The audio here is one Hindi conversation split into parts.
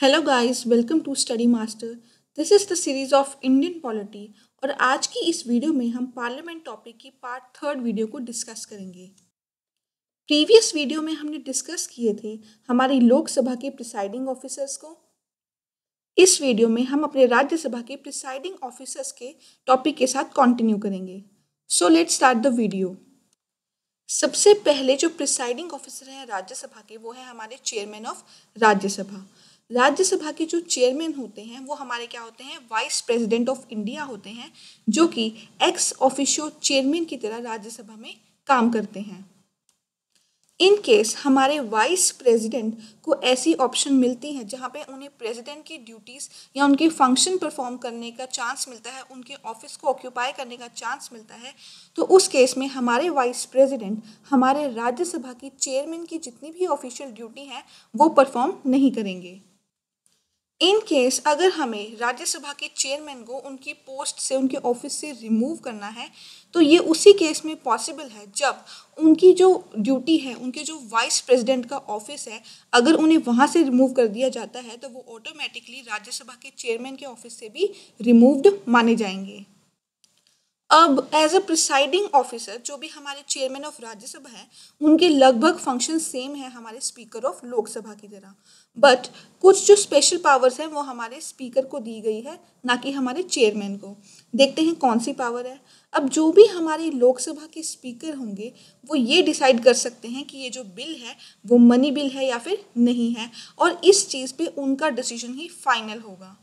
Hello guys, welcome to study master. This is the series of Indian polity और आज की इस वीडियो में हम पार्लियामेंट टॉपिक की पार्ट थर्ड वीडियो को डिस्कस करेंगे। प्रीवियस वीडियो में हमने डिस्कस किए थे हमारी लोकसभा के प्रिसाइडिंग ऑफिसर्स को। इस वीडियो में हम अपने राज्यसभा के प्रिसाइडिंग ऑफिसर्स के टॉपिक के साथ कंटिन्यू करेंगे। So let's start the video. सबसे पहले जो प्रिसाइडिंग ऑफिसर हैं राज्यसभा के, वो है हमारे चेयरमैन ऑफ राज्यसभा। राज्यसभा के जो चेयरमैन होते हैं वो हमारे क्या होते हैं, वाइस प्रेसिडेंट ऑफ इंडिया होते हैं, जो कि एक्स ऑफिशियो चेयरमैन की तरह राज्यसभा में काम करते हैं। इन केस हमारे वाइस प्रेसिडेंट को ऐसी ऑप्शन मिलती है जहाँ पे उन्हें प्रेसिडेंट की ड्यूटीज़ या उनके फंक्शन परफॉर्म करने का चांस मिलता है, उनके ऑफिस को ऑक्यूपाई करने का चांस मिलता है, तो उस केस में हमारे वाइस प्रेसिडेंट हमारे राज्यसभा की चेयरमैन की जितनी भी ऑफिशियल ड्यूटी है वो परफॉर्म नहीं करेंगे। इन केस अगर हमें राज्यसभा के चेयरमैन को उनकी पोस्ट से, उनके ऑफिस से रिमूव करना है, तो ये उसी केस में पॉसिबल है जब उनकी जो ड्यूटी है, उनके जो वाइस प्रेसिडेंट का ऑफिस है, अगर उन्हें वहाँ से रिमूव कर दिया जाता है तो वो ऑटोमेटिकली राज्यसभा के चेयरमैन के ऑफिस से भी रिमूव्ड माने जाएंगे। अब एज अ प्रिसाइडिंग ऑफिसर जो भी हमारे चेयरमैन ऑफ राज्यसभा है, उनके लगभग फंक्शन सेम है हमारे स्पीकर ऑफ लोकसभा की तरह, बट कुछ जो स्पेशल पावर्स हैं वो हमारे स्पीकर को दी गई है, ना कि हमारे चेयरमैन को। देखते हैं कौन सी पावर है। अब जो भी हमारी लोकसभा के स्पीकर होंगे वो ये डिसाइड कर सकते हैं कि ये जो बिल है वो मनी बिल है या फिर नहीं है, और इस चीज़ पे उनका डिसीजन ही फाइनल होगा।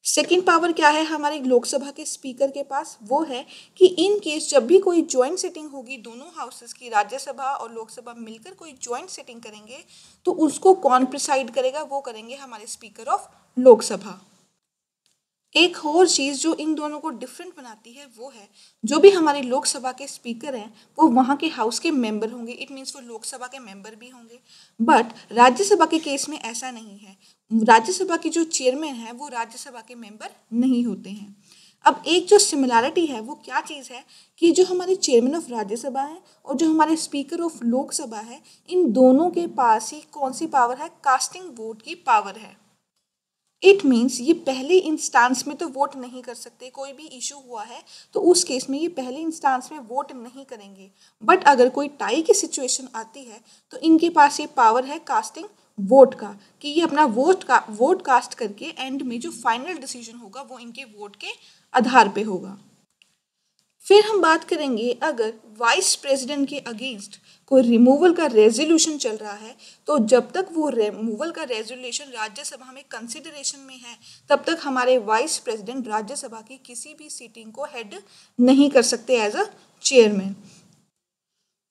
सेकेंड पावर क्या है हमारे लोकसभा के स्पीकर के पास, वो है कि इन केस जब भी कोई ज्वाइंट सिटिंग होगी, दोनों हाउसेस की, राज्यसभा और लोकसभा मिलकर कोई ज्वाइंट सिटिंग करेंगे, तो उसको कौन प्रिसाइड करेगा, वो करेंगे हमारे स्पीकर ऑफ लोकसभा। एक और चीज़ जो इन दोनों को डिफरेंट बनाती है वो है, जो भी हमारे लोकसभा के स्पीकर हैं वो वहाँ के हाउस के मेंबर होंगे, इट मीन्स वो लोकसभा के मेंबर भी होंगे, बट राज्यसभा के केस में ऐसा नहीं है। राज्यसभा की जो चेयरमैन है वो राज्यसभा के मेंबर नहीं होते हैं। अब एक जो सिमिलैरिटी है वो क्या चीज़ है कि जो हमारे चेयरमैन ऑफ राज्यसभा है और जो हमारे स्पीकर ऑफ लोकसभा है, इन दोनों के पास ही कौन सी पावर है, कास्टिंग वोट की पावर है। इट मीन्स ये पहले इंस्टांस में तो वोट नहीं कर सकते, कोई भी इशू हुआ है तो उस केस में ये पहले इंस्टांस में वोट नहीं करेंगे, बट अगर कोई टाई की सिचुएशन आती है तो इनके पास ये पावर है कास्टिंग वोट का, कि ये अपना वोट कास्ट करके एंड में जो फाइनल डिसीजन होगा वो इनके वोट के आधार पे होगा। फिर हम बात करेंगे अगर वाइस प्रेसिडेंट के अगेंस्ट कोई रिमूवल का रेजोल्यूशन चल रहा है, तो जब तक वो रिमूवल का रेजोल्यूशन राज्यसभा में कंसिडरेशन में है तब तक हमारे वाइस प्रेसिडेंट राज्यसभा की किसी भी सीटिंग को हेड नहीं कर सकते एज अ चेयरमैन।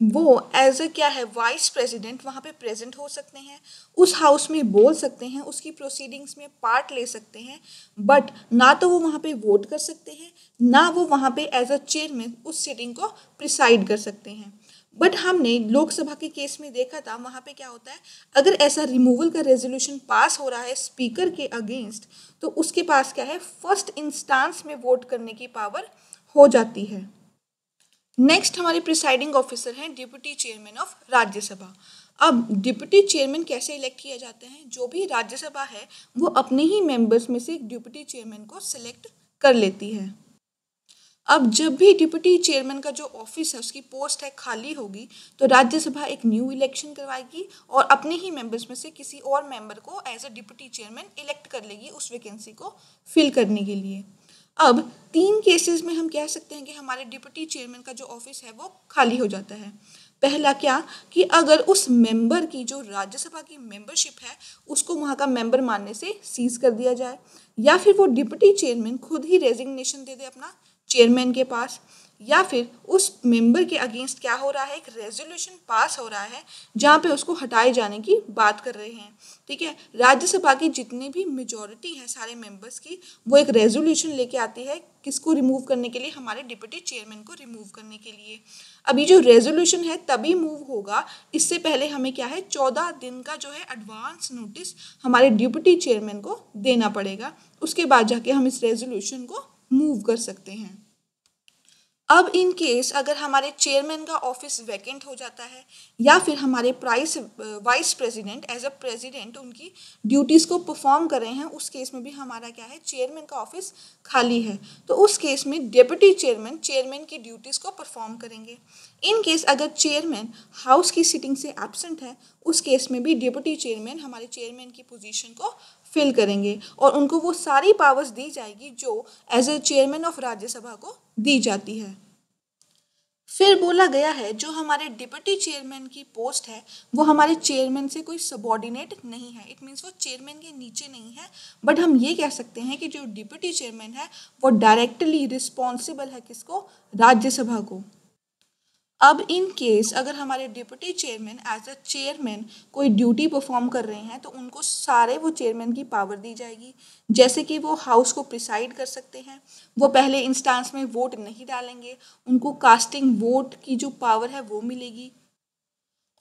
वो एज अ क्या है, वाइस प्रेसिडेंट वहाँ पे प्रेजेंट हो सकते हैं, उस हाउस में बोल सकते हैं, उसकी प्रोसीडिंग्स में पार्ट ले सकते हैं, बट ना तो वो वहाँ पे वोट कर सकते हैं, ना वो वहाँ पे एज अ चेयरमैन उस सीटिंग को प्रिसाइड कर सकते हैं। बट हमने लोकसभा के केस में देखा था, वहाँ पे क्या होता है, अगर ऐसा रिमूवल का रेजोल्यूशन पास हो रहा है स्पीकर के अगेंस्ट, तो उसके पास क्या है, फर्स्ट इंस्टांस में वोट करने की पावर हो जाती है। नेक्स्ट हमारे प्रिसाइडिंग ऑफिसर हैं डिप्टी चेयरमैन ऑफ राज्यसभा। अब डिप्टी चेयरमैन कैसे इलेक्ट किए जाते हैं, जो भी राज्यसभा है वो अपने ही मेंबर्स में से एक डिप्टी चेयरमैन को सिलेक्ट कर लेती है। अब जब भी डिप्टी चेयरमैन का जो ऑफिस है, उसकी पोस्ट है, खाली होगी, तो राज्यसभा एक न्यू इलेक्शन करवाएगी और अपने ही मेंबर्स में से किसी और मेंबर को as a deputy chairman elect कर लेगी उस वैकेंसी को फिल करने के लिए। अब 3 केसेस में हम कह सकते हैं कि हमारे डिप्टी चेयरमैन का जो ऑफिस है वो खाली हो जाता है। पहला क्या, कि अगर उस मेंबर की जो राज्यसभा की मेंबरशिप है उसको वहाँ का मेंबर मानने से सीज कर दिया जाए, या फिर वो डिप्टी चेयरमैन खुद ही रेजिग्नेशन दे दे अपना चेयरमैन के पास, या फिर उस मेंबर के अगेंस्ट क्या हो रहा है, एक रेजोल्यूशन पास हो रहा है जहाँ पे उसको हटाए जाने की बात कर रहे हैं। ठीक है, राज्यसभा की जितनी भी मेजॉरिटी है सारे मेंबर्स की, वो एक रेजोल्यूशन लेके आती है किसको रिमूव करने के लिए, हमारे डिप्टी चेयरमैन को रिमूव करने के लिए। अभी जो रेजोल्यूशन है तभी मूव होगा, इससे पहले हमें क्या है, 14 दिन का जो है एडवांस नोटिस हमारे डिप्टी चेयरमैन को देना पड़ेगा, उसके बाद जाके हम इस रेजोल्यूशन को मूव कर सकते हैं। अब इन केस अगर हमारे चेयरमैन का ऑफिस वैकेंट हो जाता है या फिर हमारे vice president as a president उनकी ड्यूटीज़ को परफॉर्म कर रहे हैं, उस केस में भी हमारा क्या है, चेयरमैन का ऑफिस खाली है, तो उस केस में डेप्यूटी चेयरमैन चेयरमैन की ड्यूटीज़ को परफॉर्म करेंगे। इन केस अगर चेयरमैन हाउस की सीटिंग से एब्सेंट है, उस केस में भी डेप्यूटी चेयरमैन हमारे चेयरमैन की पोजीशन को फिल करेंगे और उनको वो सारी पावर्स दी जाएगी जो as a chairman of Rajya Sabha को दी जाती है। फिर बोला गया है जो हमारे डिप्टी चेयरमैन की पोस्ट है वो हमारे चेयरमैन से कोई सबॉर्डिनेट नहीं है, इट मीन्स वो चेयरमैन के नीचे नहीं है, बट हम ये कह सकते हैं कि जो डिप्टी चेयरमैन है वो डायरेक्टली रिस्पॉन्सिबल है किसको, राज्यसभा को। अब इन केस अगर हमारे deputy chairman as a chairman कोई ड्यूटी परफॉर्म कर रहे हैं तो उनको सारे वो चेयरमैन की पावर दी जाएगी, जैसे कि वो हाउस को प्रिसाइड कर सकते हैं, वो पहले इंस्टांस में वोट नहीं डालेंगे, उनको कास्टिंग वोट की जो पावर है वो मिलेगी।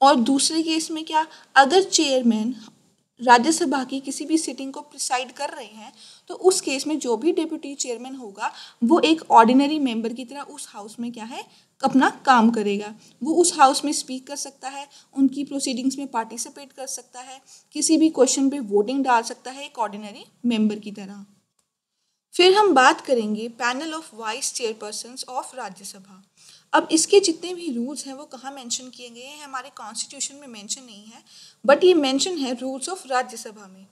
और दूसरे केस में क्या, अगर चेयरमैन राज्यसभा की किसी भी सिटिंग को प्रिसाइड कर रहे हैं तो उस केस में जो भी डेप्यूटी चेयरमैन होगा वो एक ऑर्डिनरी मेंबर की तरह उस हाउस में क्या है, अपना काम करेगा। वो उस हाउस में स्पीक कर सकता है, उनकी प्रोसीडिंग्स में पार्टिसिपेट कर सकता है, किसी भी क्वेश्चन पे वोटिंग डाल सकता है एक ऑर्डिनरी मेंबर की तरह। फिर हम बात करेंगे panel of vice chairpersons of Rajya Sabha. अब इसके जितने भी रूल्स हैं वो कहाँ मेंशन किए गए हैं, हमारे कॉन्स्टिट्यूशन में मेंशन नहीं है, बट ये मेंशन है रूल्स ऑफ राज्यसभा में।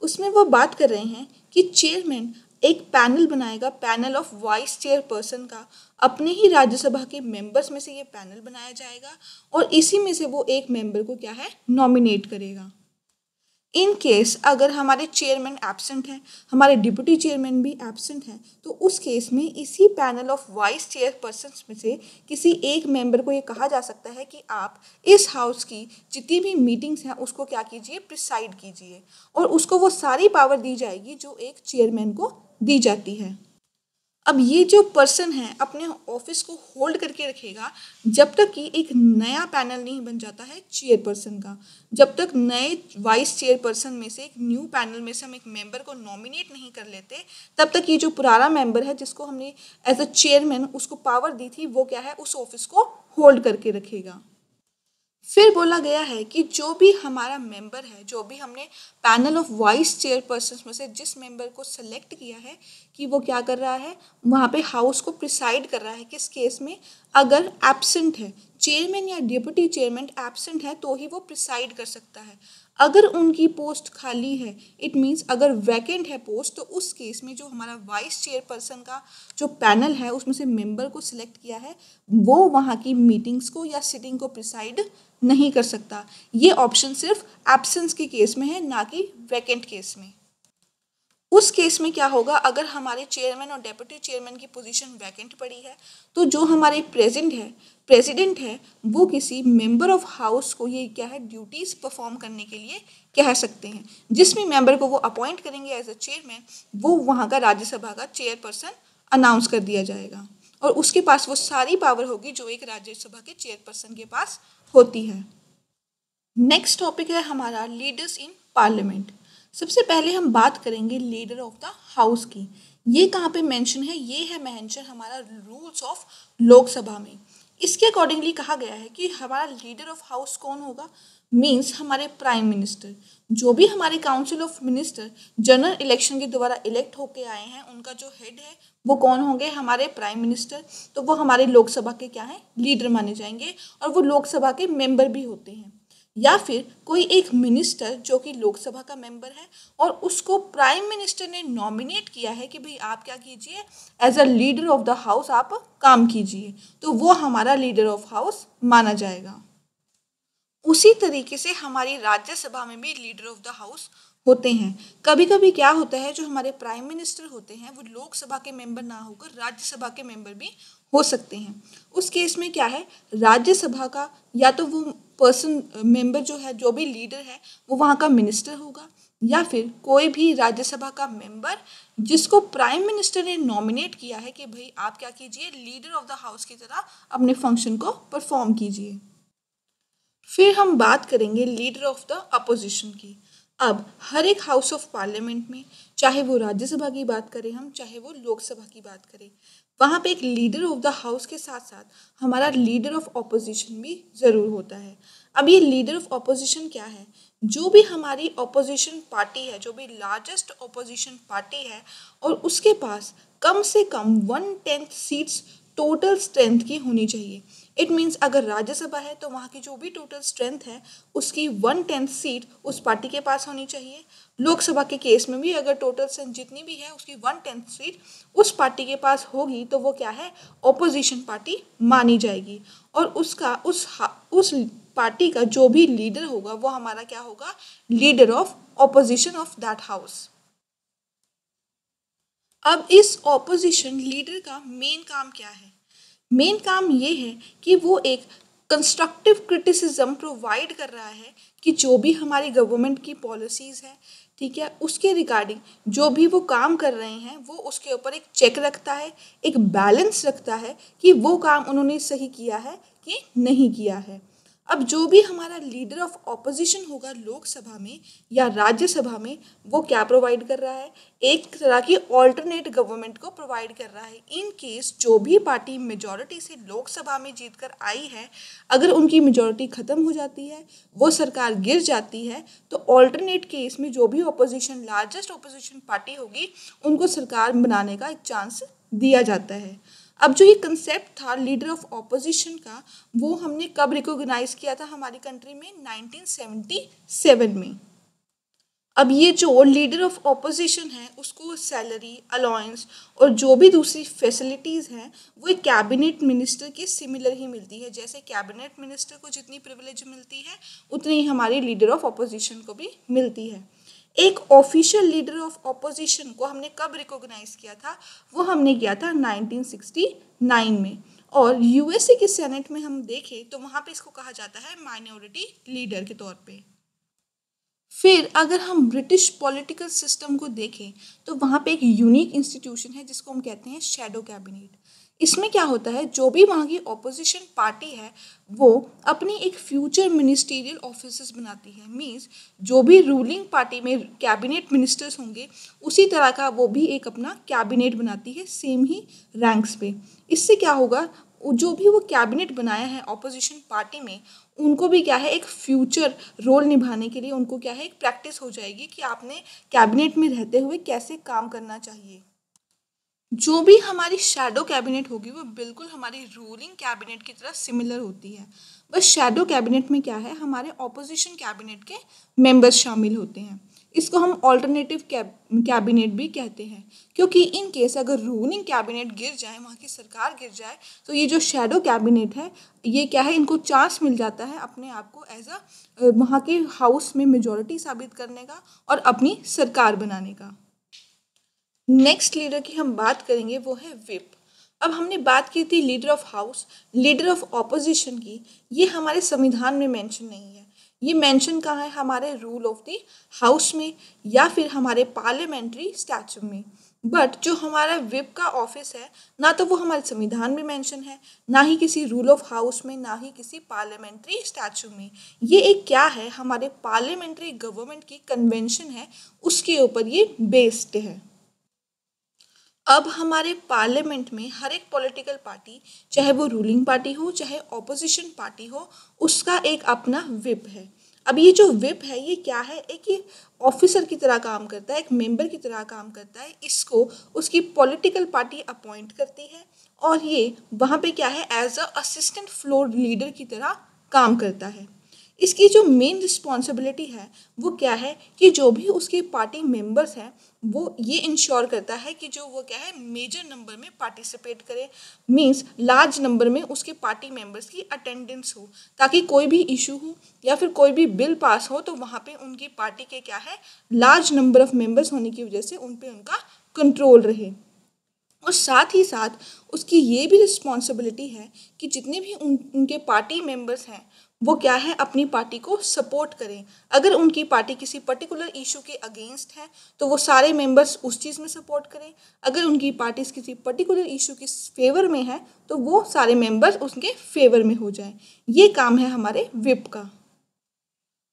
उसमें वो बात कर रहे हैं कि चेयरमैन एक पैनल बनाएगा, पैनल ऑफ वाइस चेयरपर्सन का, अपने ही राज्यसभा के मेंबर्स में से ये पैनल बनाया जाएगा और इसी में से वो एक मेंबर को क्या है, नॉमिनेट करेगा। इन केस अगर हमारे चेयरमैन एब्सेंट हैं, हमारे डिप्टी चेयरमैन भी एब्सेंट हैं, तो उस केस में इसी पैनल ऑफ वाइस चेयरपर्सन में से किसी एक मेंबर को ये कहा जा सकता है कि आप इस हाउस की जितनी भी मीटिंग्स हैं उसको क्या कीजिए, प्रिसाइड कीजिए, और उसको वो सारी पावर दी जाएगी जो एक चेयरमैन को दी जाती है। अब ये जो पर्सन है अपने ऑफिस को होल्ड करके रखेगा जब तक कि एक नया पैनल नहीं बन जाता है चेयरपर्सन का, जब तक नए वाइस चेयरपर्सन में से एक न्यू पैनल में से हम एक मेंबर को नॉमिनेट नहीं कर लेते, तब तक ये जो पुराना मेंबर है जिसको हमने एज अ चेयरमैन उसको पावर दी थी वो क्या है, उस ऑफिस को होल्ड करके रखेगा। फिर बोला गया है कि जो भी हमारा मेंबर है, जो भी हमने पैनल ऑफ वाइस चेयरपर्सन में से जिस मेंबर को सेलेक्ट किया है कि वो क्या कर रहा है, वहाँ पे हाउस को प्रिसाइड कर रहा है, किस केस में, अगर एब्सेंट है चेयरमैन या डिप्टी चेयरमैन एब्सेंट है तो ही वो प्रिसाइड कर सकता है। अगर उनकी पोस्ट खाली है, इट मीन्स अगर वैकेंट है पोस्ट, तो उस केस में जो हमारा वाइस चेयरपर्सन का जो पैनल है उसमें से मेंबर को सिलेक्ट किया है वो वहाँ की मीटिंग्स को या सिटिंग को प्रिसाइड नहीं कर सकता। ये ऑप्शन सिर्फ एब्सेंस के केस में है, ना कि वैकेंट केस में। उस केस में क्या होगा, अगर हमारे चेयरमैन और डेप्यूटी चेयरमैन की पोजीशन वैकेंट पड़ी है तो जो हमारे प्रेसिडेंट है वो किसी मेंबर ऑफ हाउस को ये क्या है, ड्यूटीज़ परफॉर्म करने के लिए कह सकते हैं। जिस भी मेंबर को वो अपॉइंट करेंगे एज अ चेयरमैन, वो वहाँ का राज्यसभा का चेयरपर्सन अनाउंस कर दिया जाएगा और उसके पास वो सारी पावर होगी जो एक राज्यसभा के चेयरपर्सन के पास होती है। नेक्स्ट टॉपिक है हमारा लीडर्स इन पार्लियामेंट। सबसे पहले हम बात करेंगे लीडर ऑफ द हाउस की। ये कहाँ पे मेंशन है, ये है मेंशन हमारा रूल्स ऑफ लोकसभा में। इसके अकॉर्डिंगली कहा गया है कि हमारा लीडर ऑफ हाउस कौन होगा, मीन्स हमारे प्राइम मिनिस्टर। जो भी हमारे council of minister general election के द्वारा इलेक्ट होके आए हैं उनका जो हेड है वो कौन होंगे, हमारे प्राइम मिनिस्टर। तो वो हमारे लोकसभा के क्या है, लीडर माने जाएंगे और वो लोकसभा के मेंबर भी होते हैं। या फिर कोई एक मिनिस्टर जो कि लोकसभा का मेंबर है और उसको प्राइम मिनिस्टर ने नॉमिनेट किया है कि भाई आप क्या कीजिए, as a leader of the house आप काम कीजिए, तो वो हमारा लीडर ऑफ हाउस माना जाएगा। उसी तरीके से हमारी राज्यसभा में भी लीडर ऑफ द हाउस होते हैं। कभी कभी क्या होता है, जो हमारे प्राइम मिनिस्टर होते हैं वो लोकसभा के मेंबर ना होकर राज्यसभा के मेंबर भी हो सकते हैं। उस केस में क्या है, राज्यसभा का या तो वो पर्सन मेंबर जो है, जो भी लीडर है वो वहाँ का मिनिस्टर होगा, या फिर कोई भी राज्यसभा का मेंबर जिसको प्राइम मिनिस्टर ने नॉमिनेट किया है कि भाई आप क्या कीजिए, लीडर ऑफ द हाउस की तरह अपने फंक्शन को परफॉर्म कीजिए। फिर हम बात करेंगे लीडर ऑफ द अपोजिशन की। अब हर एक हाउस ऑफ पार्लियामेंट में, चाहे वो राज्यसभा की बात करें हम, चाहे वो लोकसभा की बात करें, वहाँ पे एक लीडर ऑफ द हाउस के साथ साथ हमारा लीडर ऑफ ऑपोजिशन भी ज़रूर होता है। अब ये लीडर ऑफ ऑपोजिशन क्या है? जो भी हमारी ऑपोजिशन पार्टी है, जो भी लार्जेस्ट ऑपोजिशन पार्टी है और उसके पास कम से कम 1/10 सीट्स टोटल स्ट्रेंथ की होनी चाहिए। इट मीन्स अगर राज्यसभा है तो वहाँ की जो भी टोटल स्ट्रेंथ है उसकी 1/10 सीट उस पार्टी के पास होनी चाहिए। लोकसभा के केस में भी अगर टोटल स्ट्रेंथ जितनी भी है उसकी 1/10 सीट उस पार्टी के पास होगी तो वो क्या है, ऑपोजिशन पार्टी मानी जाएगी। और उसका उस पार्टी का जो भी लीडर होगा वो हमारा क्या होगा, leader of opposition of that house. अब इस ऑपोजिशन लीडर का मेन काम क्या है? मेन काम ये है कि वो एक कंस्ट्रक्टिव क्रिटिसिज्म प्रोवाइड कर रहा है कि जो भी हमारी गवर्नमेंट की पॉलिसीज़ है, ठीक है, उसके रिगार्डिंग जो भी वो काम कर रहे हैं वो उसके ऊपर एक चेक रखता है, एक बैलेंस रखता है कि वो काम उन्होंने सही किया है कि नहीं किया है। अब जो भी हमारा लीडर ऑफ ऑपोजिशन होगा लोकसभा में या राज्यसभा में, वो क्या प्रोवाइड कर रहा है, एक तरह की ऑल्टरनेट गवर्नमेंट को प्रोवाइड कर रहा है। इन केस जो भी पार्टी मेजॉरिटी से लोकसभा में जीतकर आई है, अगर उनकी मेजॉरिटी ख़त्म हो जाती है, वो सरकार गिर जाती है, तो ऑल्टरनेट केस में जो भी ऑपोजिशन लार्जेस्ट ऑपोजिशन पार्टी होगी उनको सरकार बनाने का एक चांस दिया जाता है। अब जो ये कंसेप्ट था लीडर ऑफ ऑपोजिशन का, वो हमने कब रिकॉग्नाइज किया था हमारी कंट्री में? 1977 में। अब ये जो लीडर ऑफ ऑपोजिशन है उसको सैलरी, अलाउंस और जो भी दूसरी फैसिलिटीज़ हैं वो एक कैबिनेट मिनिस्टर के सिमिलर ही मिलती है। जैसे कैबिनेट मिनिस्टर को जितनी प्रिविलेज मिलती है उतनी ही हमारी लीडर ऑफ ऑपोजिशन को भी मिलती है। एक ऑफिशियल लीडर ऑफ ऑपोजिशन को हमने कब रिकॉग्नाइज किया था? वो हमने किया था 1969 में। और यूएसए के सेनेट में हम देखें तो वहाँ पे इसको कहा जाता है माइनॉरिटी लीडर के तौर पे। फिर अगर हम ब्रिटिश पॉलिटिकल सिस्टम को देखें तो वहाँ पे एक यूनिक इंस्टीट्यूशन है जिसको हम कहते हैं शैडो कैबिनेट। इसमें क्या होता है, जो भी वहाँ की ऑपोजिशन पार्टी है वो अपनी एक फ्यूचर मिनिस्टीरियल ऑफिसेस बनाती है। मींस जो भी रूलिंग पार्टी में कैबिनेट मिनिस्टर्स होंगे उसी तरह का वो भी एक अपना कैबिनेट बनाती है, सेम ही रैंक्स पे। इससे क्या होगा, जो भी वो कैबिनेट बनाया है ऑपोजिशन पार्टी में उनको भी क्या है, एक फ्यूचर रोल निभाने के लिए उनको क्या है, एक प्रैक्टिस हो जाएगी कि आपने कैबिनेट में रहते हुए कैसे काम करना चाहिए। जो भी हमारी शैडो कैबिनेट होगी वो बिल्कुल हमारी रूलिंग कैबिनेट की तरह सिमिलर होती है। बस शैडो कैबिनेट में क्या है, हमारे ऑपोजिशन कैबिनेट के मेंबर्स शामिल होते हैं। इसको हम ऑल्टरनेटिव कैबिनेट भी कहते हैं, क्योंकि इन केस अगर रूलिंग कैबिनेट गिर जाए, वहाँ की सरकार गिर जाए, तो ये जो शैडो कैबिनेट है ये क्या है, इनको चांस मिल जाता है अपने आप को एज अ वहाँ के हाउस में मेजॉरिटी साबित करने का और अपनी सरकार बनाने का। नेक्स्ट लीडर की हम बात करेंगे वो है विप। अब हमने बात की थी leader of house, leader of opposition की। ये हमारे संविधान में मेंशन नहीं है। ये मेंशन कहाँ है, हमारे रूल ऑफ द हाउस में या फिर हमारे पार्लियामेंट्री स्टैट्यूट में। बट जो हमारा विप का ऑफिस है ना तो वो हमारे संविधान में मेंशन है, ना ही किसी रूल ऑफ हाउस में, ना ही किसी पार्लियामेंट्री स्टैट्यूट में। ये एक क्या है, हमारे पार्लियामेंट्री गवर्नमेंट की कन्वेंशन है, उसके ऊपर ये बेस्ड है। अब हमारे पार्लियामेंट में हर एक पॉलिटिकल पार्टी, चाहे वो रूलिंग पार्टी हो चाहे ऑपोजिशन पार्टी हो, उसका एक अपना विप है। अब ये जो विप है ये क्या है, एक ये ऑफिसर की तरह काम करता है, एक मेंबर की तरह काम करता है। इसको उसकी पॉलिटिकल पार्टी अपॉइंट करती है और ये वहाँ पे क्या है, as a assistant floor leader की तरह काम करता है। इसकी जो मेन रिस्पॉन्सिबिलिटी है वो क्या है कि जो भी उसके पार्टी मेंबर्स हैं वो ये इंश्योर करता है कि जो वो क्या है, मेजर नंबर में पार्टिसिपेट करे। मींस लार्ज नंबर में उसके पार्टी मेंबर्स की अटेंडेंस हो, ताकि कोई भी इशू हो या फिर कोई भी बिल पास हो तो वहाँ पे उनकी पार्टी के क्या है, लार्ज नंबर ऑफ मेंबर्स होने की वजह से उन पे उनका कंट्रोल रहे। और साथ ही साथ उसकी ये भी रिस्पॉन्सिबिलिटी है कि जितने भी उनके पार्टी मेंबर्स हैं वो क्या है, अपनी पार्टी को सपोर्ट करें। अगर उनकी पार्टी किसी पर्टिकुलर इशू के अगेंस्ट है तो वो सारे मेंबर्स उस चीज़ में सपोर्ट करें। अगर उनकी पार्टी किसी पर्टिकुलर इशू के फेवर में है तो वो सारे मेंबर्स उसके फेवर में हो जाएं। ये काम है हमारे विप का।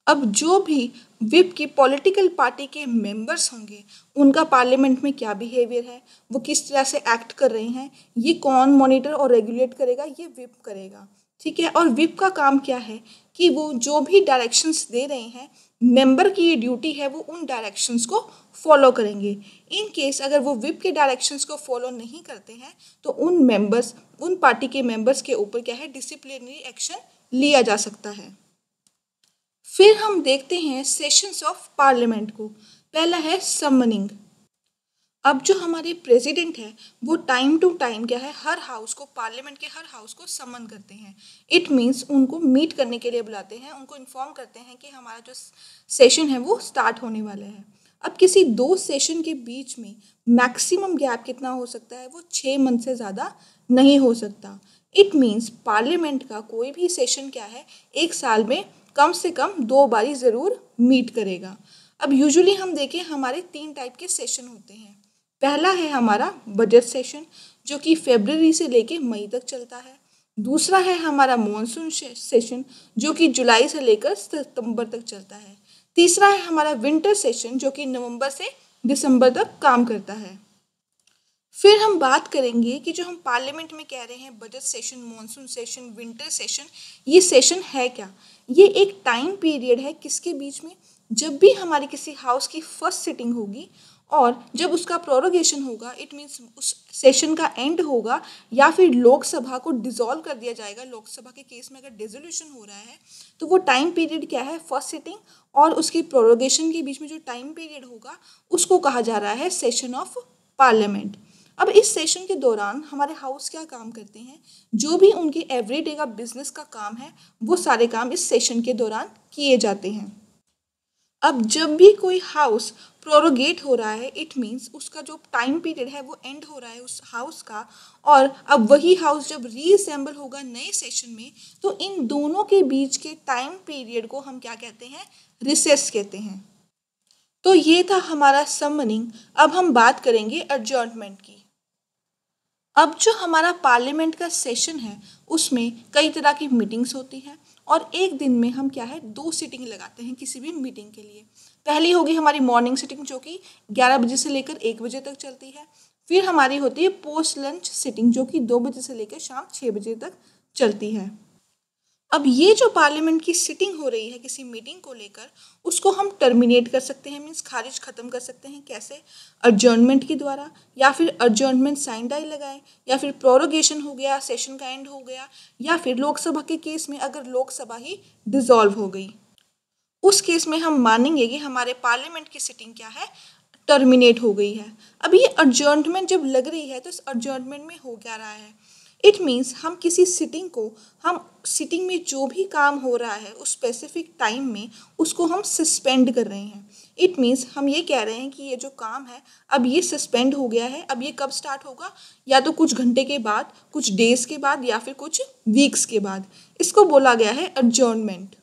अब जो भी विप की पॉलिटिकल पार्टी के मेंबर्स होंगे, उनका पार्लियामेंट में क्या बिहेवियर है, वो किस तरह से एक्ट कर रहे हैं, ये कौन मॉनिटर और रेगुलेट करेगा, ये विप करेगा। ठीक है, और विप का काम क्या है कि वो जो भी डायरेक्शंस दे रहे हैं, मेंबर की ये ड्यूटी है वो उन डायरेक्शंस को फॉलो करेंगे। इन केस अगर वो विप के डायरेक्शंस को फॉलो नहीं करते हैं तो उन पार्टी के मेंबर्स के ऊपर क्या है, डिसिप्लिनरी एक्शन लिया जा सकता है। फिर हम देखते हैं सेशंस ऑफ पार्लियामेंट को। पहला है समनिंग। अब जो हमारे प्रेसिडेंट है वो टाइम टू टाइम क्या है, हर हाउस को, पार्लियामेंट के हर हाउस को समन करते हैं। इट मीन्स उनको मीट करने के लिए बुलाते हैं, उनको इन्फॉर्म करते हैं कि हमारा जो सेशन है वो स्टार्ट होने वाला है। अब किसी दो सेशन के बीच में मैक्सिमम गैप कितना हो सकता है, वो 6 मंथ से ज़्यादा नहीं हो सकता। इट मीन्स पार्लियामेंट का कोई भी सेशन क्या है, एक साल में कम से कम 2 बारी ज़रूर मीट करेगा। अब यूजुअली हम देखें हमारे 3 टाइप के सेशन होते हैं। पहला है हमारा बजट सेशन जो कि फरवरी से लेके मई तक चलता है। दूसरा है हमारा मॉनसून सेशन जो कि जुलाई से लेकर सितंबर तक चलता है। तीसरा है हमारा विंटर सेशन जो कि नवंबर से दिसंबर तक काम करता है। फिर हम बात करेंगे कि जो हम पार्लियामेंट में कह रहे हैं budget session, monsoon session, winter session, ये सेशन है क्या? ये एक टाइम पीरियड है किसके बीच में, जब भी हमारी किसी हाउस की फर्स्ट सिटिंग होगी और जब उसका प्रोरोगेशन होगा, इट मीन्स उस सेशन का एंड होगा, या फिर लोकसभा को डिसॉल्व कर दिया जाएगा। लोकसभा के केस में अगर डिसोल्यूशन हो रहा है तो वो टाइम पीरियड क्या है, फर्स्ट सिटिंग और उसकी प्रोरोगेशन के बीच में जो टाइम पीरियड होगा उसको कहा जा रहा है सेशन ऑफ पार्लियामेंट। अब इस सेशन के दौरान हमारे हाउस क्या काम करते हैं, जो भी उनके एवरीडे का बिजनेस का काम है वो सारे काम इस सेशन के दौरान किए जाते हैं। अब जब भी कोई हाउस प्रोरोगेट हो रहा है, इट मीन्स उसका जो टाइम पीरियड है वो एंड हो रहा है उस हाउस का, और अब वही हाउस जब रीअसेंबल होगा नए सेशन में तो इन दोनों के बीच के टाइम पीरियड को हम क्या कहते हैं, रिसेस कहते हैं। तो ये था हमारा समनिंग। अब हम बात करेंगे एडजर्नमेंट की। अब जो हमारा पार्लियामेंट का सेशन है उसमें कई तरह की मीटिंग्स होती हैं और एक दिन में हम क्या है, 2 सीटिंग लगाते हैं किसी भी मीटिंग के लिए। पहली होगी हमारी मॉर्निंग सीटिंग जो कि 11 बजे से लेकर 1 बजे तक चलती है। फिर हमारी होती है पोस्ट लंच सीटिंग जो कि 2 बजे से लेकर शाम 6 बजे तक चलती है। अब ये जो पार्लियामेंट की सिटिंग हो रही है किसी मीटिंग को लेकर, उसको हम टर्मिनेट कर सकते हैं, मीन्स खारिज खत्म कर सकते हैं। कैसे? एडजर्नमेंट के द्वारा, या फिर एडजर्नमेंट साइन डाई लगाएं, या फिर प्रोरोगेशन हो गया, सेशन का एंड हो गया, या फिर लोकसभा के केस में अगर लोकसभा ही डिसॉल्व हो गई, उस केस में हम मानेंगे कि हमारे पार्लियामेंट की सिटिंग क्या है, टर्मिनेट हो गई है। अब ये एडजर्नमेंट जब लग रही है तो इस एडजर्नमेंट में हो क्या रहा है, इट मीन्स हम किसी सिटिंग को, हम सिटिंग में जो भी काम हो रहा है उस स्पेसिफिक टाइम में उसको हम सस्पेंड कर रहे हैं। इट मीन्स हम ये कह रहे हैं कि ये जो काम है अब ये सस्पेंड हो गया है। अब ये कब स्टार्ट होगा, या तो कुछ घंटे के बाद, कुछ डेज के बाद, या फिर कुछ वीक्स के बाद। इसको बोला गया है एडजर्नमेंट।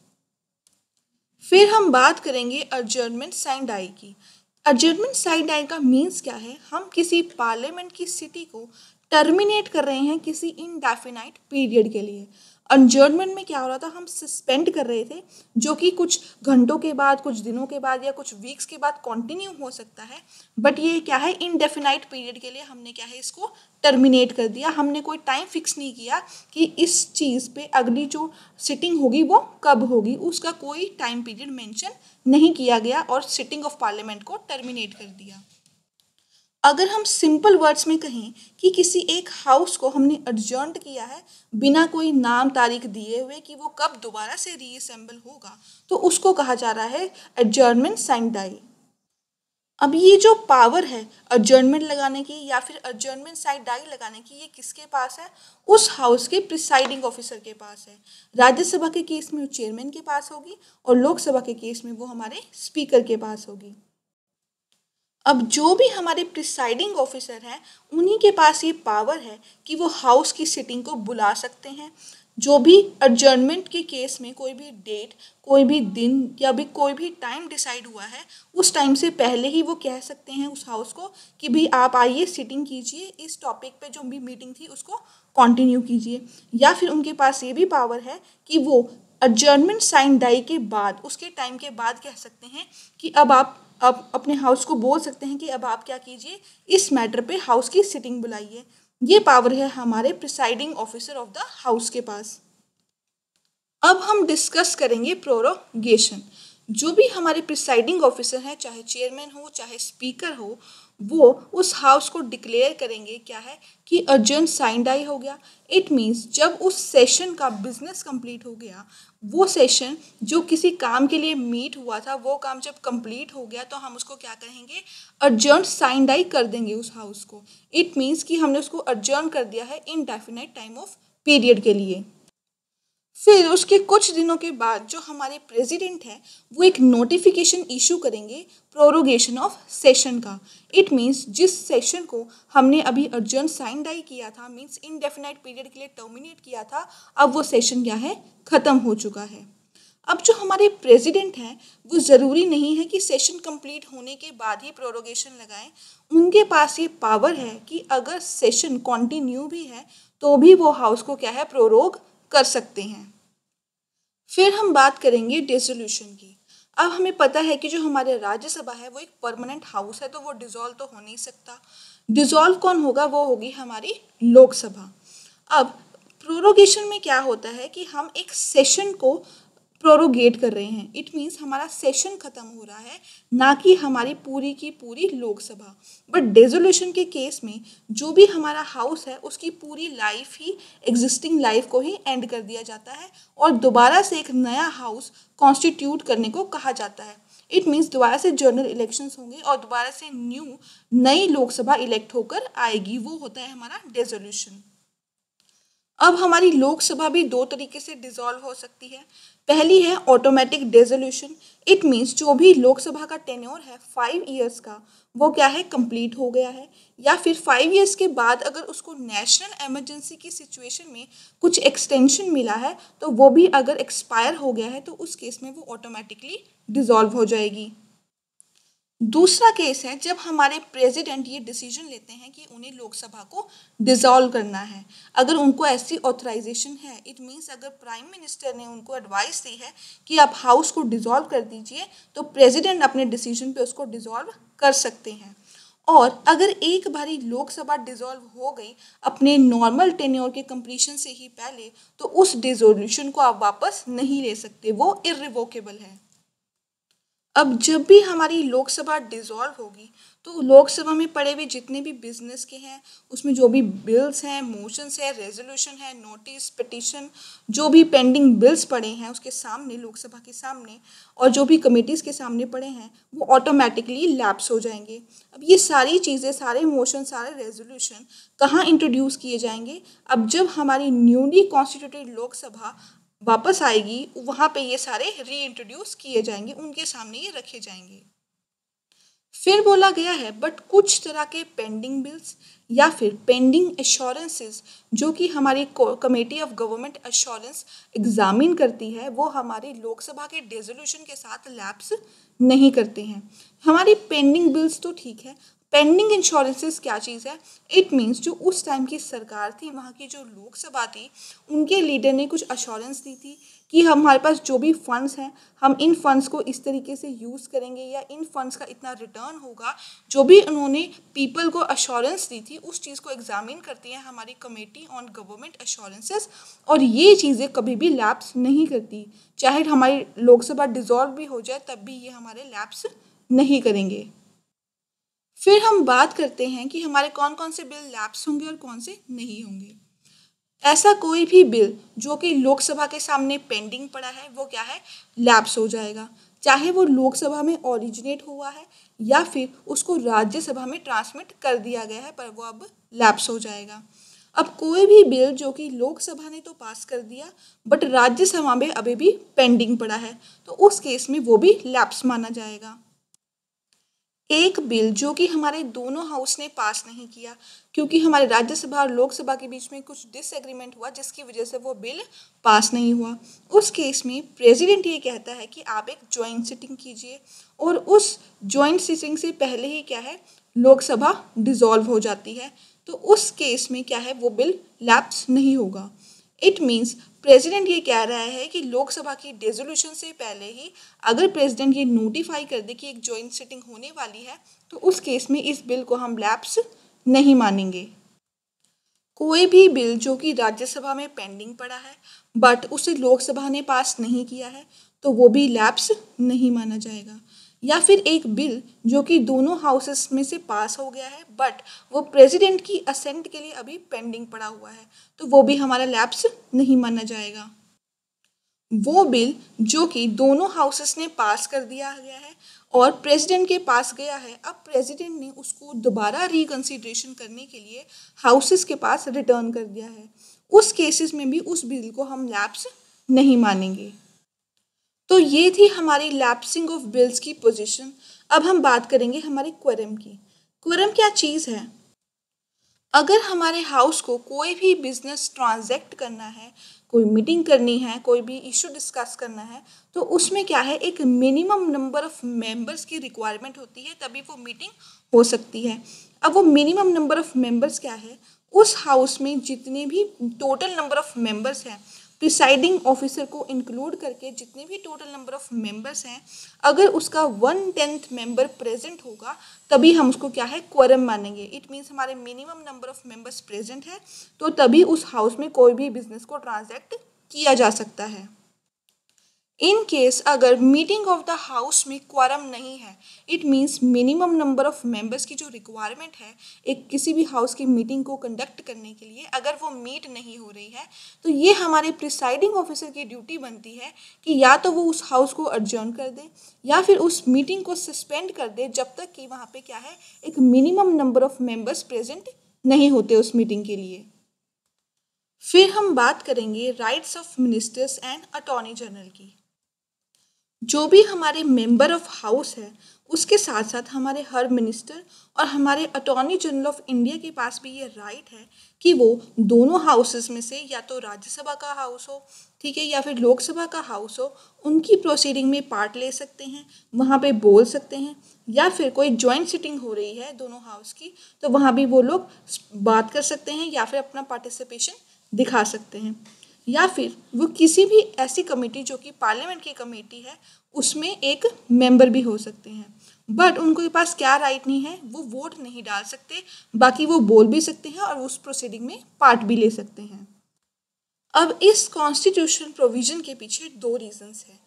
फिर हम बात करेंगे एडजर्नमेंट साइन डाई की। एडजर्नमेंट साइन डाई का मीन्स क्या है, हम किसी पार्लियामेंट की सिटी को टर्मिनेट कर रहे हैं किसी इनडेफिनाइट पीरियड के लिए। एडजर्नमेंट में क्या हो रहा था, हम सस्पेंड कर रहे थे जो कि कुछ घंटों के बाद, कुछ दिनों के बाद या कुछ वीक्स के बाद कंटिन्यू हो सकता है, बट ये क्या है, इनडेफिनाइट पीरियड के लिए हमने क्या है, इसको टर्मिनेट कर दिया। हमने कोई टाइम फिक्स नहीं किया कि इस चीज़ पे अगली जो सिटिंग होगी वो कब होगी, उसका कोई टाइम पीरियड मेंशन नहीं किया गया और सिटिंग ऑफ पार्लियामेंट को टर्मिनेट कर दिया। अगर हम सिंपल वर्ड्स में कहें कि किसी एक हाउस को हमने एडजर्न्ड किया है बिना कोई नाम तारीख दिए हुए कि वो कब दोबारा से रीअसेंबल होगा, तो उसको कहा जा रहा है एडजर्नमेंट साइन डाई। अब ये जो पावर है एडजर्नमेंट लगाने की या फिर एडजर्नमेंट साइन डाई लगाने की, ये किसके पास है, उस हाउस के प्रिसाइडिंग ऑफिसर के पास है। राज्यसभा के केस में वो चेयरमैन के पास होगी और लोकसभा के केस में वो हमारे स्पीकर के पास होगी। अब जो भी हमारे प्रिसाइडिंग ऑफिसर हैं उन्हीं के पास ये पावर है कि वो हाउस की सिटिंग को बुला सकते हैं। जो भी एडजर्नमेंट के केस में कोई भी डेट, कोई भी दिन या भी कोई भी टाइम डिसाइड हुआ है, उस टाइम से पहले ही वो कह सकते हैं उस हाउस को कि भाई आप आइए सिटिंग कीजिए, इस टॉपिक पे जो भी मीटिंग थी उसको कंटिन्यू कीजिए। या फिर उनके पास ये भी पावर है कि वो adjournment साइन डाई के बाद, उसके टाइम के बाद कह सकते हैं कि अब आप अपने हाउस को बोल सकते हैं कि अब आप क्या कीजिए, इस मैटर पे हाउस की सिटिंग बुलाइए। ये पावर है हमारे presiding officer of the house के पास। अब हम डिस्कस करेंगे प्रोरोगेशन। जो भी हमारे प्रिसाइडिंग ऑफिसर हैं, चाहे चेयरमैन हो चाहे स्पीकर हो, वो उस हाउस को डिक्लेयर करेंगे क्या है कि अर्जेंट साइन डाई हो गया। इट मीन्स जब उस सेशन का बिजनेस कंप्लीट हो गया, वो सेशन जो किसी काम के लिए मीट हुआ था, वो काम जब कंप्लीट हो गया तो हम उसको क्या कहेंगे, अर्जेंट साइन डाई कर देंगे उस हाउस को। इट मीन्स कि हमने उसको अर्जेंट कर दिया है इनडेफिनाइट टाइम ऑफ पीरियड के लिए। फिर उसके कुछ दिनों के बाद जो हमारे प्रेसिडेंट हैं वो एक नोटिफिकेशन इशू करेंगे प्रोरोगेशन ऑफ सेशन का। इट मीन्स जिस सेशन को हमने अभी अर्जेंट साइन डाई किया था, मीन्स इनडेफिनाइट पीरियड के लिए टर्मिनेट किया था, अब वो सेशन क्या है, ख़त्म हो चुका है। अब जो हमारे प्रेसिडेंट हैं वो ज़रूरी नहीं है कि सेशन कंप्लीट होने के बाद ही प्रोरोगेशन लगाएं। उनके पास ये पावर है कि अगर सेशन कंटिन्यू भी है तो भी वो हाउस को क्या है, प्रोरोग कर सकते हैं। फिर हम बात करेंगे डिसोल्यूशन की। अब हमें पता है कि जो हमारे राज्यसभा है वो एक परमानेंट हाउस है, तो वो डिसॉल्व तो हो नहीं सकता। डिसॉल्व कौन होगा, वो होगी हमारी लोकसभा। अब प्रोरोगेशन में क्या होता है कि हम एक सेशन को प्रोरोगेट कर रहे हैं। इट मीन्स हमारा सेशन खत्म हो रहा है, ना कि हमारी पूरी की पूरी लोकसभा। बट डिसोल्यूशन के केस में जो भी हमारा हाउस है उसकी पूरी लाइफ ही, एग्जिस्टिंग लाइफ को ही एंड कर दिया जाता है और दोबारा से एक नया हाउस कॉन्स्टिट्यूट करने को कहा जाता है। इट मीन्स दोबारा से जनरल इलेक्शंस होंगे और दोबारा से नई लोकसभा इलेक्ट होकर आएगी। वो होता है हमारा डिसोल्यूशन। अब हमारी लोकसभा भी दो तरीके से डिसॉल्व हो सकती है। पहली है ऑटोमेटिक डिसोल्यूशन। इट मीन्स जो भी लोकसभा का टेन्योर है 5 ईयर्स का, वो क्या है, कंप्लीट हो गया है, या फिर 5 ईयर्स के बाद अगर उसको नेशनल इमरजेंसी की सिचुएशन में कुछ एक्सटेंशन मिला है तो वो भी अगर एक्सपायर हो गया है तो उस केस में वो ऑटोमेटिकली डिसॉल्व हो जाएगी। दूसरा केस है जब हमारे प्रेसिडेंट ये डिसीजन लेते हैं कि उन्हें लोकसभा को डिसॉल्व करना है। अगर उनको ऐसी ऑथराइजेशन है, इट मीन्स अगर प्राइम मिनिस्टर ने उनको एडवाइस दी है कि आप हाउस को डिसॉल्व कर दीजिए, तो प्रेसिडेंट अपने डिसीजन पे उसको डिसॉल्व कर सकते हैं। और अगर एक बारी लोकसभा डिसॉल्व हो गई अपने नॉर्मल टेन्योर के कंप्लीशन से ही पहले, तो उस डिसोल्यूशन को आप वापस नहीं ले सकते, वो इर्रिवोकेबल है। अब जब भी हमारी लोकसभा डिसॉल्व होगी तो लोकसभा में पड़े हुए जितने भी बिजनेस के हैं, उसमें जो भी बिल्स हैं, मोशंस है, रेजोल्यूशन है, नोटिस, पिटीशन, जो भी पेंडिंग बिल्स पड़े हैं उसके सामने, लोकसभा के सामने, और जो भी कमेटीज़ के सामने पड़े हैं, वो ऑटोमेटिकली लैप्स हो जाएंगे। अब ये सारी चीज़ें, सारे मोशन, सारे रेजोल्यूशन कहाँ इंट्रोड्यूस किए जाएंगे, अब जब हमारी न्यूली कॉन्स्टिट्यूटेड लोकसभा वापस आएगी, वहाँ पे ये सारे री इंट्रोड्यूस किए जाएंगे, उनके सामने ये रखे जाएंगे। फिर बोला गया है बट कुछ तरह के पेंडिंग बिल्स या फिर पेंडिंग एश्योरेंसेस जो कि हमारी committee of government assurance examine करती है, वो हमारी लोकसभा के डिसोल्यूशन के साथ लैप्स नहीं करते हैं। हमारी पेंडिंग बिल्स तो ठीक है, पेंडिंग इंश्योरेंसेस क्या चीज़ है, इट मीन्स जो उस टाइम की सरकार थी, वहाँ की जो लोकसभा थी, उनके लीडर ने कुछ अश्योरेंस दी थी कि हमारे पास जो भी फंड्स हैं, हम इन फंड्स को इस तरीके से यूज़ करेंगे या इन फंड्स का इतना रिटर्न होगा। जो भी उन्होंने पीपल को अश्योरेंस दी थी उस चीज़ को एग्जामिन करती है हमारी कमेटी ऑन गवर्नमेंट अश्योरेंसेस, और ये चीज़ें कभी भी लैप्स नहीं करती। चाहे हमारी लोकसभा डिसॉल्व भी हो जाए तब भी ये हमारे लैप्स नहीं करेंगे। फिर हम बात करते हैं कि हमारे कौन कौन से बिल लैप्स होंगे और कौन से नहीं होंगे। ऐसा कोई भी बिल जो कि लोकसभा के सामने पेंडिंग पड़ा है वो क्या है, लैप्स हो जाएगा, चाहे वो लोकसभा में ओरिजिनेट हुआ है या फिर उसको राज्यसभा में ट्रांसमिट कर दिया गया है, पर वो अब लैप्स हो जाएगा। अब कोई भी बिल जो कि लोकसभा ने तो पास कर दिया बट राज्यसभा में अभी भी पेंडिंग पड़ा है, तो उस केस में वो भी लैप्स माना जाएगा। एक बिल जो कि हमारे दोनों हाउस ने पास नहीं किया क्योंकि हमारे राज्यसभा और लोकसभा के बीच में कुछ डिसएग्रीमेंट हुआ जिसकी वजह से वो बिल पास नहीं हुआ, उस केस में प्रेसिडेंट ये कहता है कि आप एक ज्वाइंट सिटिंग कीजिए, और उस ज्वाइंट सिटिंग से पहले ही क्या है, लोकसभा डिसॉल्व हो जाती है, तो उस केस में क्या है, वो बिल लैप्स नहीं होगा। इट मीन्स प्रेसिडेंट ये कह रहा है कि लोकसभा की डिसोल्यूशन से पहले ही अगर प्रेसिडेंट ये नोटिफाई कर दे कि एक जॉइंट सिटिंग होने वाली है तो उस केस में इस बिल को हम लैप्स नहीं मानेंगे। कोई भी बिल जो कि राज्यसभा में पेंडिंग पड़ा है बट उसे लोकसभा ने पास नहीं किया है तो वो भी लैप्स नहीं माना जाएगा। या फिर एक बिल जो कि दोनों हाउसेस में से पास हो गया है बट वो प्रेसिडेंट की असेंट के लिए अभी पेंडिंग पड़ा हुआ है तो वो भी हमारा लैप्स नहीं माना जाएगा। वो बिल जो कि दोनों हाउसेस ने पास कर दिया गया है और प्रेसिडेंट के पास गया है, अब प्रेसिडेंट ने उसको दोबारा रिकंसिडरेशन करने के लिए हाउसेस के पास रिटर्न कर दिया है, उस केसेस में भी उस बिल को हम लैप्स नहीं मानेंगे। तो ये थी हमारी लैप्सिंग ऑफ बिल्स की पोजीशन। अब हम बात करेंगे हमारे क्वोरम की। क्वोरम क्या चीज़ है? अगर हमारे हाउस को कोई भी बिजनेस ट्रांजैक्ट करना है, कोई मीटिंग करनी है, कोई भी इशू डिस्कस करना है तो उसमें क्या है, एक मिनिमम नंबर ऑफ मेंबर्स की रिक्वायरमेंट होती है तभी वो मीटिंग हो सकती है। अब वो मिनिमम नंबर ऑफ मेंबर्स क्या है, उस हाउस में जितने भी टोटल नंबर ऑफ मेंबर्स हैं प्रिसाइडिंग ऑफिसर को इंक्लूड करके जितने भी टोटल नंबर ऑफ मेंबर्स हैं, अगर उसका 1/10 मेंबर प्रेजेंट होगा तभी हम उसको क्या है, क्वोरम मानेंगे। इट मीन्स हमारे minimum number of members present है तो तभी उस हाउस में कोई भी बिजनेस को ट्रांजैक्ट किया जा सकता है। इन केस अगर मीटिंग ऑफ द हाउस में क्वारम नहीं है, it means minimum number of members की जो रिक्वायरमेंट है एक किसी भी हाउस की मीटिंग को कंडक्ट करने के लिए, अगर वो मीट नहीं हो रही है तो ये हमारे प्रिसाइडिंग ऑफिसर की ड्यूटी बनती है कि या तो वो उस हाउस को अडजर्न कर दे या फिर उस मीटिंग को सस्पेंड कर दे जब तक कि वहाँ पे क्या है, एक minimum number of members present नहीं होते उस मीटिंग के लिए। फिर हम बात करेंगे rights of ministers and attorney general की। जो भी हमारे मेंबर ऑफ हाउस है उसके साथ साथ हमारे हर मिनिस्टर और हमारे अटॉर्नी जनरल ऑफ इंडिया के पास भी ये राइट है कि वो दोनों हाउसेस में से या तो राज्यसभा का हाउस हो, ठीक है, या फिर लोकसभा का हाउस हो, उनकी प्रोसीडिंग में पार्ट ले सकते हैं, वहाँ पे बोल सकते हैं, या फिर कोई जॉइंट सिटिंग हो रही है दोनों हाउस की तो वहाँ भी वो लोग बात कर सकते हैं या फिर अपना पार्टिसिपेशन दिखा सकते हैं। या फिर वो किसी भी ऐसी कमेटी जो कि पार्लियामेंट की कमेटी है उसमें एक मेंबर भी हो सकते हैं, बट उनके पास क्या राइट नहीं है, वो वोट नहीं डाल सकते, बाकी वो बोल भी सकते हैं और उस प्रोसीडिंग में पार्ट भी ले सकते हैं। अब इस कॉन्स्टिट्यूशन प्रोविजन के पीछे दो रीजंस है।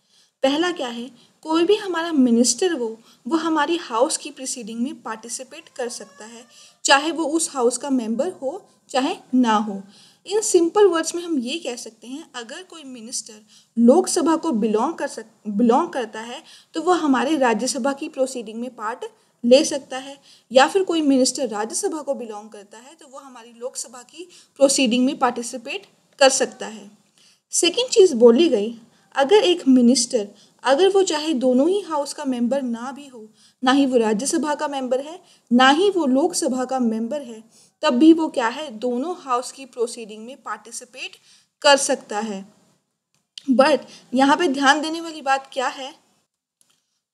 पहला क्या है, कोई भी हमारा मिनिस्टर वो हमारी हाउस की प्रोसीडिंग में पार्टिसिपेट कर सकता है, चाहे वो उस हाउस का मेंबर हो चाहे ना हो। इन सिंपल वर्ड्स में हम ये कह सकते हैं, अगर कोई मिनिस्टर लोकसभा को बिलोंग करता है तो वो हमारे राज्यसभा की प्रोसीडिंग में पार्ट ले सकता है, या फिर कोई मिनिस्टर राज्यसभा को बिलोंग करता है तो वो हमारी लोकसभा की प्रोसीडिंग में पार्टिसिपेट कर सकता है। सेकेंड चीज़ बोली गई, अगर एक मिनिस्टर अगर वो चाहे दोनों ही हाउस का मेंबर ना भी हो, ना ही वो राज्यसभा का मेंबर है ना ही वो लोकसभा का मेंबर है, तब भी वो क्या है, दोनों हाउस की प्रोसीडिंग में पार्टिसिपेट कर सकता है। बट यहाँ पे ध्यान देने वाली बात क्या है,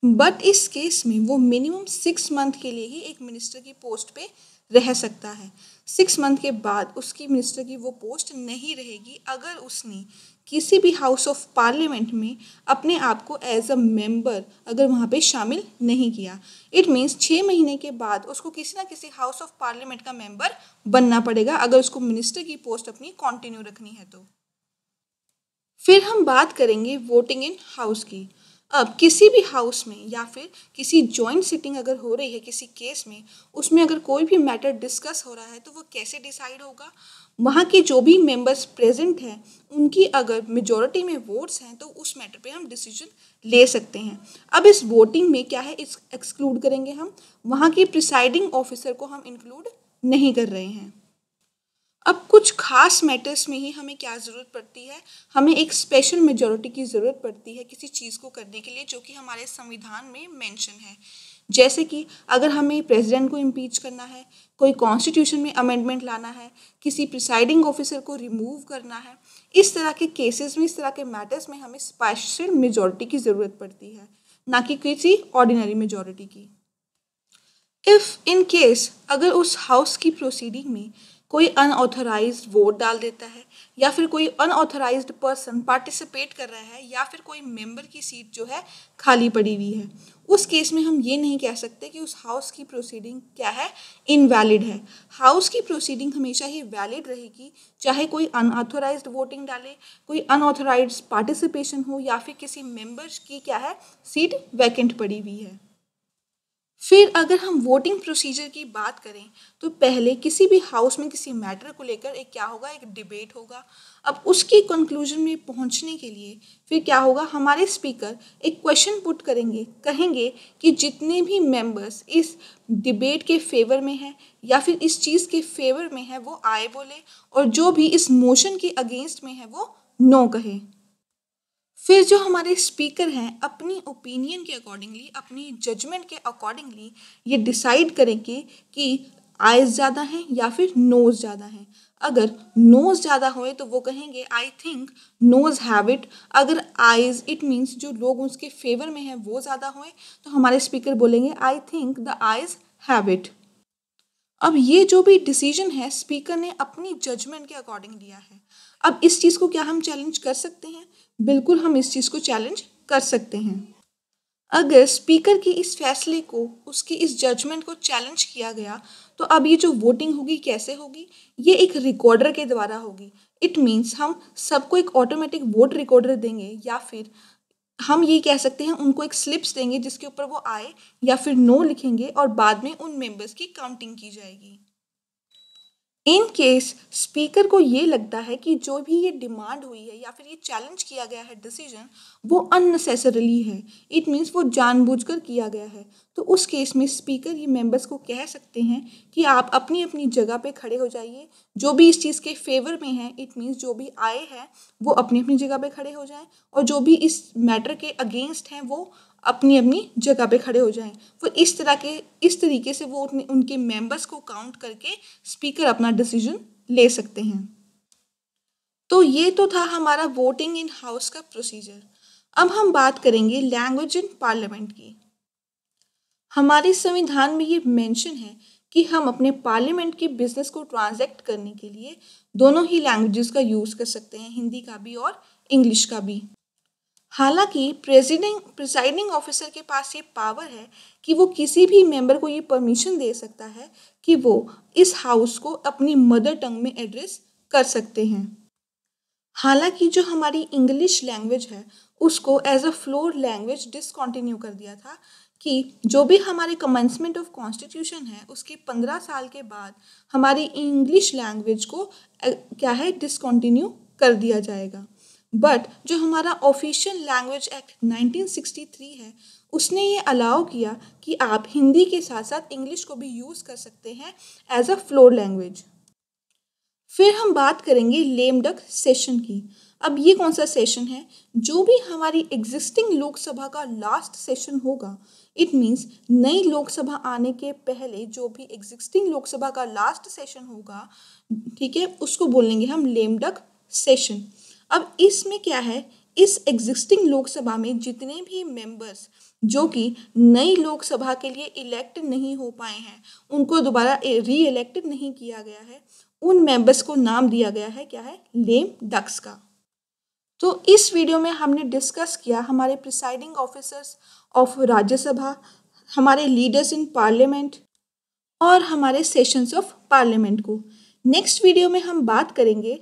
बट इस केस में वो मिनिमम 6 मंथ के लिए ही एक मिनिस्टर की पोस्ट पे रह सकता है। 6 मंथ के बाद उसकी मिनिस्टर की वो पोस्ट नहीं रहेगी अगर उसने किसी भी हाउस ऑफ पार्लियामेंट में अपने आप को एज अ मेंबर अगर वहाँ पे शामिल नहीं किया। इट मीन्स 6 महीने के बाद उसको किसी ना किसी हाउस ऑफ पार्लियामेंट का मेंबर बनना पड़ेगा अगर उसको मिनिस्टर की पोस्ट अपनी कंटिन्यू रखनी है तो। फिर हम बात करेंगे वोटिंग इन हाउस की। अब किसी भी हाउस में या फिर किसी जॉइंट सिटिंग अगर हो रही है किसी केस में, उसमें अगर कोई भी मैटर डिस्कस हो रहा है तो वो कैसे डिसाइड होगा, वहाँ के जो भी मेंबर्स प्रेजेंट हैं उनकी अगर मेजॉरिटी में वोट्स हैं तो उस मैटर पे हम डिसीजन ले सकते हैं। अब इस वोटिंग में क्या है, इस एक्सक्लूड करेंगे हम, वहाँ के प्रिसाइडिंग ऑफिसर को हम इंक्लूड नहीं कर रहे हैं। अब कुछ खास मैटर्स में ही हमें क्या ज़रूरत पड़ती है, हमें एक स्पेशल मेजॉरिटी की ज़रूरत पड़ती है किसी चीज़ को करने के लिए जो कि हमारे संविधान में मेंशन है। जैसे कि अगर हमें प्रेसिडेंट को इम्पीच करना है, कोई कॉन्स्टिट्यूशन में अमेंडमेंट लाना है, किसी प्रिसाइडिंग ऑफिसर को रिमूव करना है, इस तरह के केसेस में, इस तरह के मैटर्स में हमें स्पेशल मेजॉरिटी की ज़रूरत पड़ती है, ना कि किसी ऑर्डिनरी मेजॉरिटी की। इफ़ इन केस अगर उस हाउस की प्रोसीडिंग में कोई अनऑथराइज्ड वोट डाल देता है या फिर कोई अनऑथराइज्ड पर्सन पार्टिसिपेट कर रहा है या फिर कोई मेंबर की सीट जो है खाली पड़ी हुई है, उस केस में हम ये नहीं कह सकते कि उस हाउस की प्रोसीडिंग क्या है, इनवैलिड है। हाउस की प्रोसीडिंग हमेशा ही वैलिड रहेगी, चाहे कोई अनऑथराइज्ड वोटिंग डाले, कोई अनऑथराइज्ड पार्टिसिपेशन हो या फिर किसी मेंबर्स की क्या है, सीट वैकेंट पड़ी हुई है। फिर अगर हम वोटिंग प्रोसीजर की बात करें तो पहले किसी भी हाउस में किसी मैटर को लेकर एक क्या होगा, एक डिबेट होगा। अब उसकी कंक्लूजन में पहुंचने के लिए फिर क्या होगा, हमारे स्पीकर एक क्वेश्चन पुट करेंगे, कहेंगे कि जितने भी मेंबर्स इस डिबेट के फेवर में हैं या फिर इस चीज़ के फेवर में है वो आए बोले, और जो भी इस मोशन के अगेंस्ट में है वो नो कहे। फिर जो हमारे स्पीकर हैं अपनी ओपिनियन के अकॉर्डिंगली, अपनी जजमेंट के अकॉर्डिंगली ये डिसाइड करेंगे कि आइज ज़्यादा हैं या फिर नोज ज़्यादा हैं। अगर नोज ज़्यादा होए तो वो कहेंगे I think noes have it. अगर आइज इट मीन्स जो लोग उसके फेवर में हैं वो ज़्यादा होए तो हमारे स्पीकर बोलेंगे I think the eyes have it. अब ये जो भी डिसीजन है स्पीकर ने अपनी जजमेंट के अकॉर्डिंग लिया है। अब इस चीज़ को क्या हम चैलेंज कर सकते हैं? बिल्कुल हम इस चीज़ को चैलेंज कर सकते हैं। अगर स्पीकर की इस फैसले को, उसकी इस जजमेंट को चैलेंज किया गया तो अब ये जो वोटिंग होगी कैसे होगी? ये एक रिकॉर्डर के द्वारा होगी। इट मीन्स हम सबको एक ऑटोमेटिक वोट रिकॉर्डर देंगे या फिर हम ये कह सकते हैं उनको एक स्लिप्स देंगे जिसके ऊपर वो आए या फिर नो लिखेंगे और बाद में उन मेंबर्स की काउंटिंग की जाएगी। इन केस स्पीकर को ये लगता है कि जो भी ये डिमांड हुई है या फिर ये चैलेंज किया गया है डिसीजन वो अननेसेसरली है, इट मीन्स वो जानबूझकर किया गया है, तो उस केस में स्पीकर ये मेंबर्स को कह सकते हैं कि आप अपनी अपनी जगह पे खड़े हो जाइए। जो भी इस चीज़ के फेवर में है, इट मीन्स जो भी आए हैं वो अपनी अपनी जगह पे खड़े हो जाएं, और जो भी इस मैटर के अगेंस्ट हैं वो अपनी अपनी जगह पे खड़े हो जाएं। वो इस तरीके से वो उनके मेंबर्स को काउंट करके स्पीकर अपना डिसीजन ले सकते हैं। तो ये तो था हमारा वोटिंग इन हाउस का प्रोसीजर। अब हम बात करेंगे लैंग्वेज इन पार्लियामेंट की। हमारे संविधान में ये मेंशन है कि हम अपने पार्लियामेंट के बिजनेस को ट्रांजैक्ट करने के लिए दोनों ही लैंग्वेजेस का यूज़ कर सकते हैं, हिंदी का भी और इंग्लिश का भी। हालांकि प्रिसाइडिंग ऑफिसर के पास ये पावर है कि वो किसी भी मेंबर को ये परमिशन दे सकता है कि वो इस हाउस को अपनी मदर टंग में एड्रेस कर सकते हैं। हालांकि जो हमारी इंग्लिश लैंग्वेज है उसको as a floor language discontinue कर दिया था कि जो भी हमारे कमेंसमेंट ऑफ कॉन्स्टिट्यूशन है उसके 15 साल के बाद हमारी इंग्लिश लैंग्वेज को क्या है, डिसकंटिन्यू कर दिया जाएगा। बट जो हमारा ऑफिशियल लैंग्वेज एक्ट 1963 है उसने ये अलाउ किया कि आप हिंदी के साथ साथ इंग्लिश को भी यूज़ कर सकते हैं एज अ फ्लोर लैंग्वेज। फिर हम बात करेंगे लेम डक सेशन की। अब ये कौन सा सेशन है? जो भी हमारी एग्जिस्टिंग लोकसभा का लास्ट सेशन होगा, इट मीन्स नई लोकसभा आने के पहले जो भी एग्जिस्टिंग लोकसभा का लास्ट सेशन होगा, ठीक है, उसको बोलेंगे हम लेम डक सेशन। अब इसमें क्या है, इस एग्जिस्टिंग लोकसभा में जितने भी मेंबर्स जो कि नई लोकसभा के लिए इलेक्ट नहीं हो पाए हैं, उनको दोबारा री इलेक्टेड नहीं किया गया है, उन मेंबर्स को नाम दिया गया है क्या है, लेम डक्स का। तो इस वीडियो में हमने डिस्कस किया हमारे प्रिसाइडिंग ऑफिसर्स ऑफ राज्यसभा, हमारे लीडर्स इन पार्लियामेंट और हमारे सेशंस ऑफ पार्लियामेंट को। नेक्स्ट वीडियो में हम बात करेंगे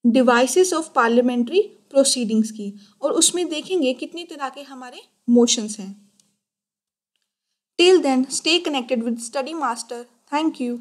डिवाइसेस ऑफ पार्लियामेंट्री प्रोसीडिंग्स की, और उसमें देखेंगे कितनी तरह के हमारे मोशंस हैं। Till then stay connected with study master. Thank you.